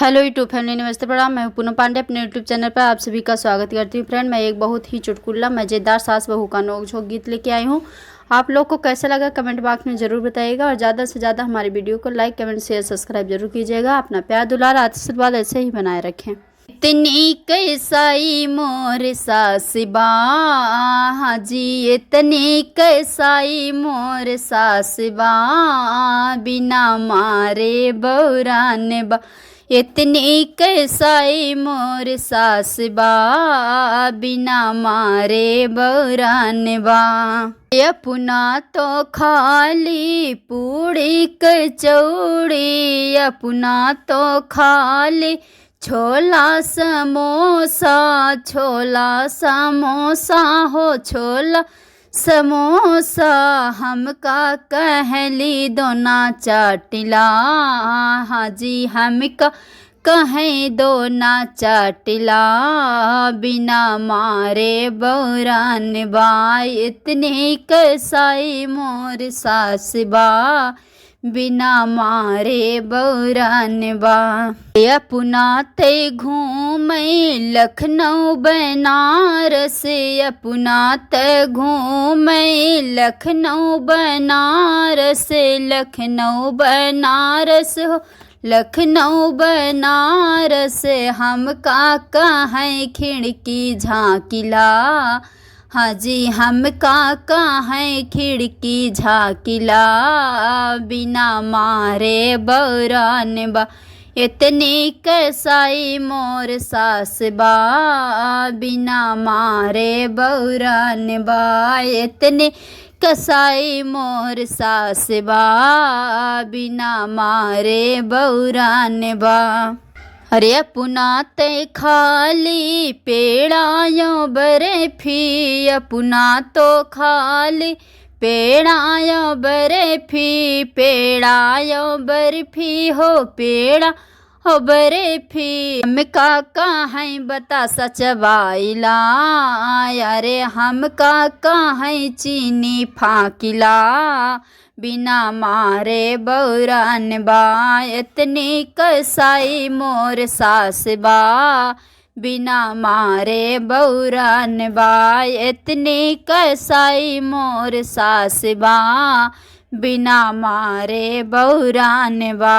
Hello YouTube family, नमस्ते प्रणाम। मैं हूं पूनम पांडे, अपने यूट्यूब चैनल पर आप सभी का स्वागत करती हूं। फ्रेंड, मैं एक बहुत ही चुटकुला मज़ेदार सास बहू का नोक-झोंक गीत लेके आई हूं। आप लोग को कैसा लगा कमेंट बॉक्स में ज़रूर बताइएगा और ज़्यादा से ज़्यादा हमारी वीडियो को लाइक, कमेंट, शेयर, सब्सक्राइब जरूर कीजिएगा। अपना प्यार दुलार आशीर्वाद ऐसे ही बनाए रखें। इतनी कैसाई मोर सास बा, हाँ जी, इतनी कैसाई मोर सास बा, बिना मारे बौरान बा। इतनी कैसाई मोर सास बा, बिना मारे बौरान बा। अपना तो खाली पूड़ी कचौड़ी, अपना तो खाली छोला समोसा, छोला समोसा हो छोला समोसा। हमका कहली दोना चाटिला, हाँ जी, हमका कहें दोना चाटिला, बिना मारे बौरान बा। इतनी कैसाई मोर सास बा, बिना मारे बौरान बा। अपना ते घूमे लखनऊ बनारस, अपना ते घूमे लखनऊ बनारस, लखनऊ बनारस हो लखनऊ बनारस। हमका कहें खिड़की झाँकिला, हाँ जी, हमका कहें खिड़की झाँकिला, बिना मारे बौरान बा। इतनी कैसाई मोर सास बा, बिना मारे बौरान बा। इतनी कसाई मोर सास बा, बिना मारे बौरान बा। अरे अपना ते खाली पेड़ायों बर्फी, अपना तो खाली पेड़ायों बर्फी, पेड़ायों बर्फी हो पेड़ा हो बर्फी। हमका कहें बतासा चबाइला, अरे हमका कहें चीनी फाकिला, बिना मारे बौरान बा। इतनी कैसाई मोर सास बा, बिना मारे बौरान बा। इतनी कैसाई मोर सास बा, बिना मारे बौरान बा।